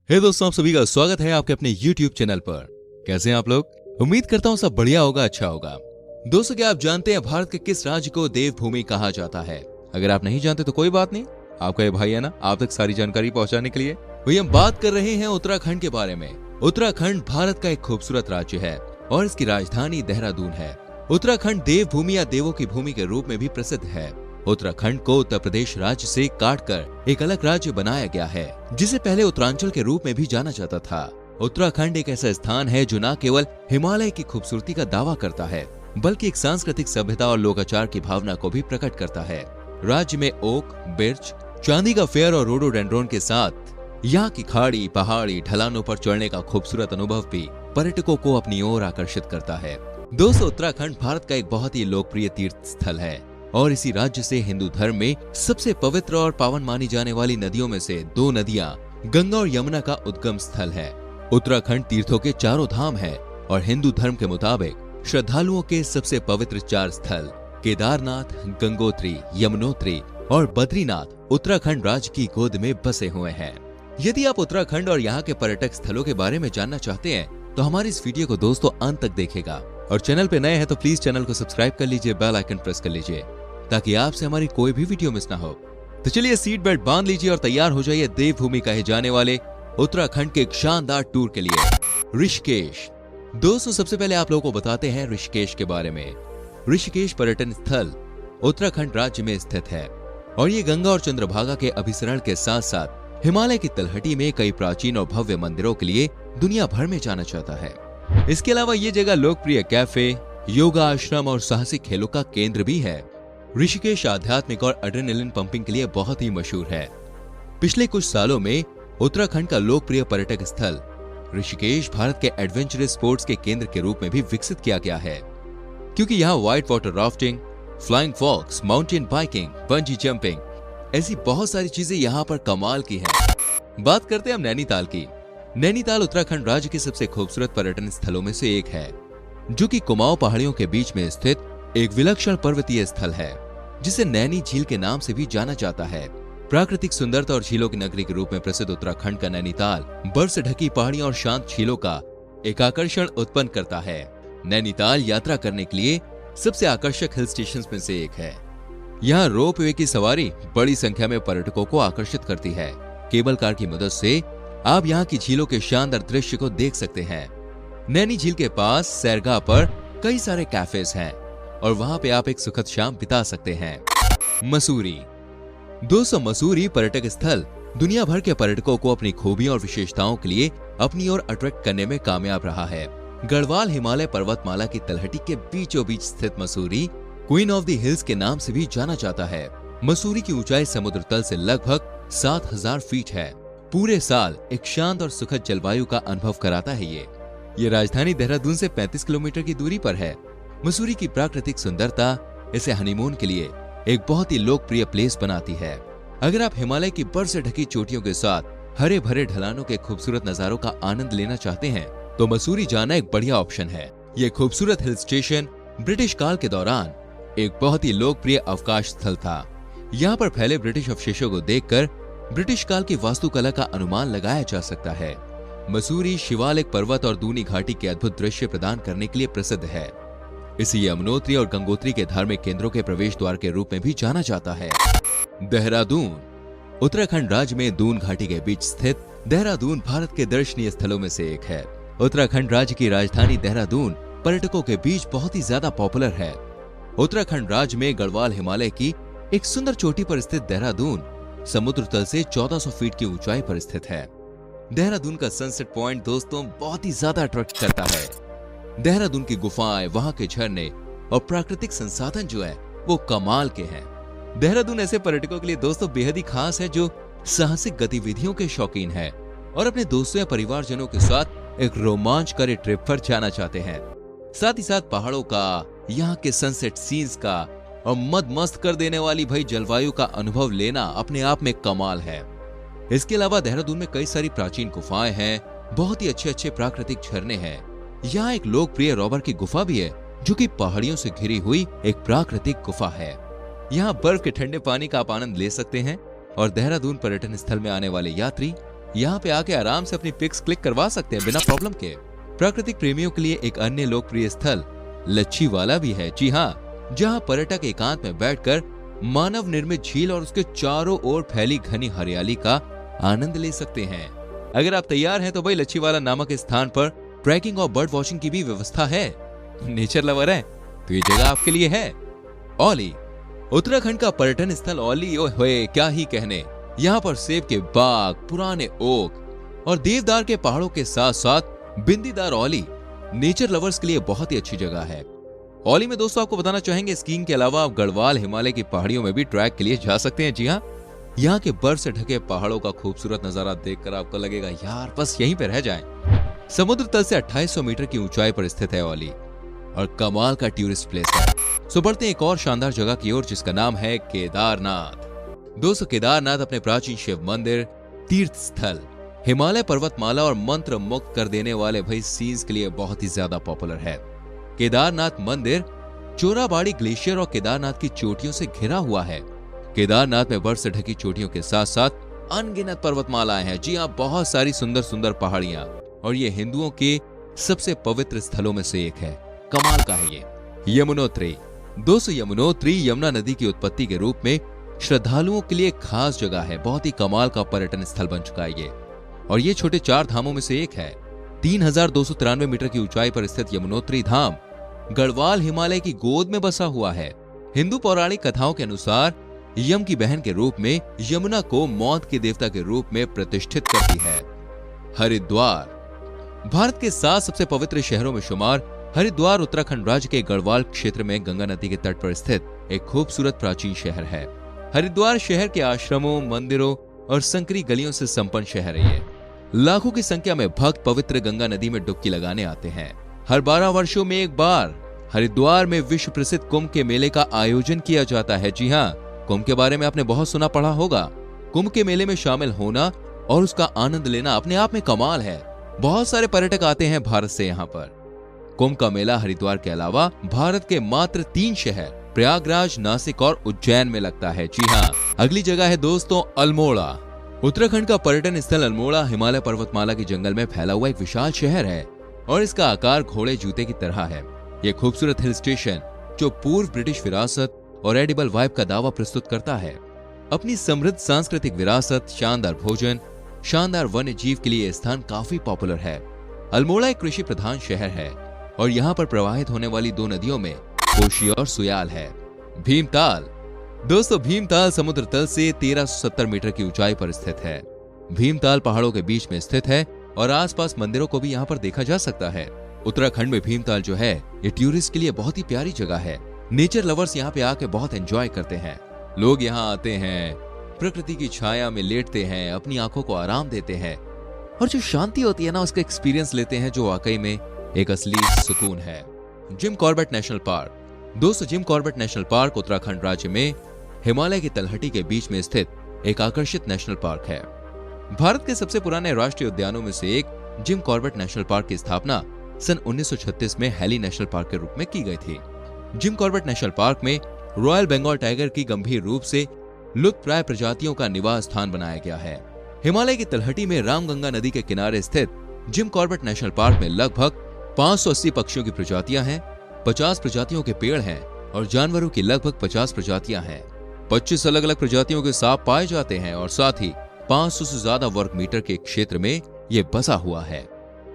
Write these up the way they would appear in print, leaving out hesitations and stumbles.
हे दोस्तों, आप सभी का स्वागत है आपके अपने YouTube चैनल पर। कैसे हैं आप लोग? उम्मीद करता हूँ सब बढ़िया होगा, अच्छा होगा। दोस्तों, क्या आप जानते हैं भारत के किस राज्य को देवभूमि कहा जाता है? अगर आप नहीं जानते तो कोई बात नहीं, आपका ये भाई है ना आप तक सारी जानकारी पहुंचाने के लिए। वही हम बात कर रहे हैं उत्तराखंड के बारे में। उत्तराखंड भारत का एक खूबसूरत राज्य है और इसकी राजधानी देहरादून है। उत्तराखंड देवभूमि या देवों की भूमि के रूप में भी प्रसिद्ध है। उत्तराखंड को उत्तर प्रदेश राज्य से काटकर एक अलग राज्य बनाया गया है, जिसे पहले उत्तरांचल के रूप में भी जाना जाता था। उत्तराखंड एक ऐसा स्थान है जो न केवल हिमालय की खूबसूरती का दावा करता है, बल्कि एक सांस्कृतिक सभ्यता और लोकाचार की भावना को भी प्रकट करता है। राज्य में ओक, बिर्च, चांदी का फेयर और रोडोडेंड्रोन के साथ यहाँ की खाड़ी, पहाड़ी, ढलानों पर चढ़ने का खूबसूरत अनुभव भी पर्यटकों को अपनी ओर आकर्षित करता है। दोस्तों, उत्तराखंड भारत का एक बहुत ही लोकप्रिय तीर्थ स्थल है और इसी राज्य से हिंदू धर्म में सबसे पवित्र और पावन मानी जाने वाली नदियों में से दो नदियां गंगा और यमुना का उद्गम स्थल है। उत्तराखंड तीर्थों के चारों धाम है और हिंदू धर्म के मुताबिक श्रद्धालुओं के सबसे पवित्र चार स्थल केदारनाथ, गंगोत्री, यमुनोत्री और बद्रीनाथ उत्तराखंड राज्य की गोद में बसे हुए हैं। यदि आप उत्तराखंड और यहाँ के पर्यटक स्थलों के बारे में जानना चाहते हैं तो हमारी इस वीडियो को दोस्तों अंत तक देखेगा और चैनल पे नए हैं तो प्लीज चैनल को सब्सक्राइब कर लीजिए, बेल आइकन प्रेस कर लीजिए ताकि आपसे हमारी कोई भी वीडियो मिस ना हो। तो चलिए सीट बेल्ट बांध लीजिए और तैयार हो जाइए देवभूमि कहे जाने वाले उत्तराखंड के एक शानदार टूर के लिए। ऋषिकेश। दोस्तों, सबसे पहले आप लोगों को बताते हैं ऋषिकेश के बारे में। ऋषिकेश पर्यटन स्थल उत्तराखंड राज्य में स्थित है और ये गंगा और चंद्रभागा के अभिसरण के साथ साथ हिमालय की तलहटी में कई प्राचीन और भव्य मंदिरों के लिए दुनिया भर में जाना जाता है। इसके अलावा ये जगह लोकप्रिय कैफे, योगा आश्रम और साहसिक खेलों का केंद्र भी है। ऋषिकेश आध्यात्मिक और एड्रेनलिन पंपिंग के लिए बहुत ही मशहूर है। पिछले कुछ सालों में उत्तराखंड का लोकप्रिय पर्यटक स्थल ऋषिकेश भारत के एडवेंचरस स्पोर्ट्स के केंद्र के रूप में भी विकसित किया गया है, क्योंकि यहाँ white water rafting, flying fox, mountain biking, bungee jumping ऐसी बहुत सारी चीजें यहाँ पर कमाल की हैं। बात करते हैं हम नैनीताल की। नैनीताल उत्तराखंड राज्य के सबसे खूबसूरत पर्यटन स्थलों में से एक है, जो कि कुमाऊं पहाड़ियों के बीच में स्थित एक विलक्षण पर्वतीय स्थल है, जिसे नैनी झील के नाम से भी जाना जाता है। प्राकृतिक सुंदरता और झीलों की नगरी के रूप में प्रसिद्ध उत्तराखंड का नैनीताल बर्फ से ढकी पहाड़ियों और शांत झीलों का एक आकर्षण उत्पन्न करता है। नैनीताल यात्रा करने के लिए सबसे आकर्षक हिल स्टेशन में से एक है। यहाँ रोप वे की सवारी बड़ी संख्या में पर्यटकों को आकर्षित करती है। केबल कार की मदद से आप यहाँ की झीलों के शानदार दृश्य को देख सकते हैं। नैनी झील के पास सैरगाह पर कई सारे कैफेज हैं और वहाँ पे आप एक सुखद शाम बिता सकते हैं। मसूरी। दोस्तों, मसूरी पर्यटक स्थल दुनिया भर के पर्यटकों को अपनी खूबियों और विशेषताओं के लिए अपनी ओर अट्रैक्ट करने में कामयाब रहा है। गढ़वाल हिमालय पर्वतमाला की तलहटी के बीचों बीच स्थित Mussoorie queen of the hills के नाम से भी जाना जाता है। मसूरी की ऊंचाई समुद्र तल से लगभग 7000 फीट है। पूरे साल एक शांत और सुखद जलवायु का अनुभव कराता है। ये राजधानी देहरादून से 35 किलोमीटर की दूरी पर है। मसूरी की प्राकृतिक सुंदरता इसे हनीमून के लिए एक बहुत ही लोकप्रिय प्लेस बनाती है। अगर आप हिमालय की बर्फ से ढकी चोटियों के साथ हरे भरे ढलानों के खूबसूरत नजारों का आनंद लेना चाहते हैं तो मसूरी जाना एक बढ़िया ऑप्शन है। ये खूबसूरत हिल स्टेशन ब्रिटिश काल के दौरान एक बहुत ही लोकप्रिय अवकाश स्थल था। यहाँ पर फैले ब्रिटिश अवशेषों को देखकर ब्रिटिश काल की वास्तुकला का अनुमान लगाया जा सकता है। मसूरी शिवालिक पर्वत और दूनी घाटी के अद्भुत दृश्य प्रदान करने के लिए प्रसिद्ध है। इसे यमुनोत्री और गंगोत्री के धार्मिक केंद्रों के प्रवेश द्वार के रूप में भी जाना जाता है। देहरादून। उत्तराखंड राज्य में दून घाटी के बीच स्थित देहरादून भारत के दर्शनीय स्थलों में से एक है। उत्तराखंड राज्य की राजधानी देहरादून पर्यटकों के बीच बहुत ही ज्यादा पॉपुलर है। उत्तराखंड राज्य में गढ़वाल हिमालय की एक सुंदर चोटी पर स्थित देहरादून समुद्र तल से 1400 फीट की ऊंचाई पर स्थित है। देहरादून का सनसेट पॉइंट दोस्तों बहुत ही ज्यादा अट्रैक्ट करता है। देहरादून की गुफाएं, वहां के झरने और प्राकृतिक संसाधन जो है वो कमाल के हैं। देहरादून ऐसे पर्यटकों के लिए दोस्तों बेहद ही खास है जो साहसिक गतिविधियों के शौकीन है और अपने दोस्तों या परिवारजनों के साथ एक रोमांचकारी ट्रिप पर जाना चाहते हैं। साथ ही साथ पहाड़ों का, यहाँ के सनसेट सीन्स का और मद मस्त कर देने वाली भाई जलवायु का अनुभव लेना अपने आप में कमाल है। इसके अलावा देहरादून में कई सारी प्राचीन गुफाएं हैं, बहुत ही अच्छे अच्छे प्राकृतिक झरने हैं। यहाँ एक लोकप्रिय रॉबर की गुफा भी है जो कि पहाड़ियों से घिरी हुई एक प्राकृतिक गुफा है। यहाँ बर्फ के ठंडे पानी का आप आनंद ले सकते हैं और देहरादून पर्यटन स्थल में आने वाले यात्री यहाँ पे आके आराम से अपनी पिक्स क्लिक करवा सकते हैं बिना प्रॉब्लम के। प्राकृतिक प्रेमियों के लिए एक अन्य लोकप्रिय स्थल लच्छीवाला भी है। जी हाँ, जहाँ पर्यटक एकांत में बैठकर मानव निर्मित झील और उसके चारों ओर फैली घनी हरियाली का आनंद ले सकते हैं। अगर आप तैयार हैं तो भाई लच्छीवाला नामक स्थान पर ट्रैकिंग और बर्ड वॉचिंग की भी व्यवस्था है। नेचर लवर है तो ये जगह आपके लिए है। औली, उत्तराखंड का पर्यटन स्थल औली होए क्या ही कहने। यहाँ पर सेब के बाग, पुराने ओक और देवदार के पहाड़ों के साथ साथ बिंदीदार औली नेचर लवर्स के लिए बहुत ही अच्छी जगह है। औली में दोस्तों आपको बताना चाहेंगे, स्कीइंग के अलावा आप गढ़वाल हिमालय की पहाड़ियों में भी ट्रैक के लिए जा सकते हैं। जी हाँ, यहाँ के बर्फ से ढके पहाड़ों का खूबसूरत नजारा देखकर आपको लगेगा यार बस यहीं पे रह जाएं। समुद्र तल से 2800 मीटर की ऊंचाई पर स्थित है औली और कमाल का टूरिस्ट प्लेस है। सो बढ़ते हैं एक और शानदार जगह की ओर जिसका नाम है केदारनाथ। दोस्तों केदारनाथ अपने प्राचीन शिव मंदिर, तीर्थ स्थल, हिमालय पर्वतमाला और मंत्र मुक्त कर देने वाले भाई सीन्स के लिए बहुत ही ज्यादा पॉपुलर है। केदारनाथ मंदिर चोराबाड़ी ग्लेशियर और केदारनाथ की चोटियों से घिरा हुआ है। केदारनाथ में बर्फ से ढकी चोटियों के साथ साथ अनगिनत पर्वतमालाएं हैं। जी हाँ, बहुत सारी सुंदर सुंदर पहाड़ियां, और ये हिंदुओं के सबसे पवित्र स्थलों में से एक है। कमाल का है ये। यमुनोत्री, दोस्तों यमुनोत्री यमुना नदी की उत्पत्ति के रूप में श्रद्धालुओं के लिए खास जगह है। बहुत ही कमाल का पर्यटन स्थल बन चुका है ये, और ये छोटे 4 धामों में से एक है। 3293 मीटर की ऊंचाई पर स्थित यमुनोत्री धाम गढ़वाल हिमालय की गोद में बसा हुआ है। हिंदू पौराणिक कथाओं के अनुसार यम की बहन के रूप में यमुना को मौत के देवता के रूप में प्रतिष्ठित करती है। हरिद्वार, भारत के 7 सबसे पवित्र शहरों में शुमार हरिद्वार उत्तराखंड राज्य के गढ़वाल क्षेत्र में गंगा नदी के तट पर स्थित एक खूबसूरत प्राचीन शहर है। हरिद्वार शहर के आश्रमों, मंदिरों और संकरी गलियों से संपन्न शहर है ये। लाखों की संख्या में भक्त पवित्र गंगा नदी में डुबकी लगाने आते हैं। हर 12 वर्षों में एक बार हरिद्वार में विश्व प्रसिद्ध कुंभ के मेले का आयोजन किया जाता है। जी हाँ, कुंभ के बारे में आपने बहुत सुना पढ़ा होगा। कुंभ के मेले में शामिल होना और उसका आनंद लेना अपने आप में कमाल है। बहुत सारे पर्यटक आते हैं भारत से यहाँ पर। कुंभ का मेला हरिद्वार के अलावा भारत के मात्र 3 शहर प्रयागराज, नासिक और उज्जैन में लगता है। जी हाँ, अगली जगह है दोस्तों अल्मोड़ा। उत्तराखंड का पर्यटन स्थल अल्मोड़ा हिमालय पर्वतमाला के जंगल में फैला हुआ एक विशाल शहर है और इसका आकार घोड़े जूते की तरह है। यह खूबसूरत हिल स्टेशन जो पूर्व ब्रिटिश विरासत और एडिबल वाइब का दावा प्रस्तुत करता है। अपनी समृद्ध सांस्कृतिक विरासत, शानदार भोजन, शानदार वन्य जीव के लिए यह स्थान काफी पॉपुलर है। अल्मोड़ा एक कृषि प्रधान शहर है और यहाँ पर प्रवाहित होने वाली 2 नदियों में कोशी और सुयाल है। भीमताल, दोस्तों भीमताल समुद्र तल से 1370 मीटर की ऊंचाई पर स्थित है। भीमताल पहाड़ों के बीच में स्थित है और आसपास मंदिरों को भी यहाँ पर देखा जा सकता है। उत्तराखंड में भीमताल जो है ये टूरिस्ट के लिए बहुत ही प्यारी जगह है। नेचर लवर्स यहाँ पे आके बहुत एंजॉय करते हैं। लोग यहाँ आते हैं, प्रकृति की छाया में लेटते हैं, अपनी आंखों को आराम देते हैं और जो शांति होती है ना उसका एक्सपीरियंस लेते हैं, जो वाकई में एक असली सुकून है। जिम कॉर्बेट नेशनल पार्क, दोस्तों Jim Corbett national park Uttarakhand राज्य में हिमालय की तलहटी के बीच में स्थित एक आकर्षित नेशनल पार्क है। भारत के सबसे पुराने राष्ट्रीय उद्यानों में से एक जिम कॉर्बेट नेशनल पार्क की स्थापना सन 1936 में हैली नेशनल पार्क के रूप में की गई थी। जिम कॉर्बेट नेशनल पार्क में रॉयल बंगाल टाइगर की गंभीर रूप से लुप्तप्राय प्रजातियों का निवास स्थान बनाया गया है। हिमालय की तलहटी में रामगंगा नदी के किनारे स्थित जिम कॉर्बेट नेशनल पार्क में लगभग 580 पक्षियों की प्रजातियां हैं, 50 प्रजातियों के पेड़ हैं और जानवरों की लगभग 50 प्रजातियां हैं। 25 अलग अलग प्रजातियों के सांप पाए जाते हैं और साथ ही 500 से ज्यादा वर्ग मीटर के क्षेत्र में ये बसा हुआ है।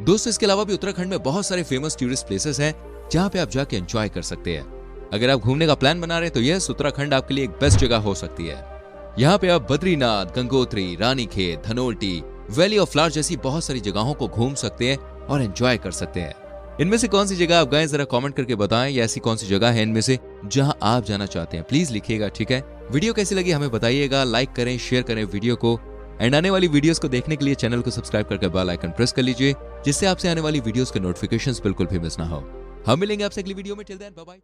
दोस्तों इसके अलावा भी उत्तराखंड में बहुत सारे फेमस टूरिस्ट प्लेसेस हैं जहां पे आप जाके एंजॉय कर सकते हैं। अगर आप घूमने का प्लान बना रहे हैं तो यह उत्तराखंड आपके लिए एक बेस्ट जगह हो सकती है। यहाँ पे आप Badrinath, Gangotri, Ranikhet, Dhanaulti, valley of flowers जैसी बहुत सारी जगहों को घूम सकते हैं और एंजॉय कर सकते हैं। इनमें से कौन सी जगह आप गए जरा कमेंट करके बताएं, या ऐसी कौन सी जगह है इनमें से जहां आप जाना चाहते हैं, प्लीज लिखिएगा। ठीक है, वीडियो कैसी लगी हमें बताइएगा, लाइक करें, शेयर करें वीडियो को एंड आने वाली वीडियोस को देखने के लिए चैनल को सब्सक्राइब करके बेल आइकन प्रेस कर लीजिए जिससे आपसे आने वाली वीडियोस के नोटिफिकेशंस बिल्कुल भी मिस ना हो। हम मिलेंगे आपसे अगली वीडियो में। Till then bye bye.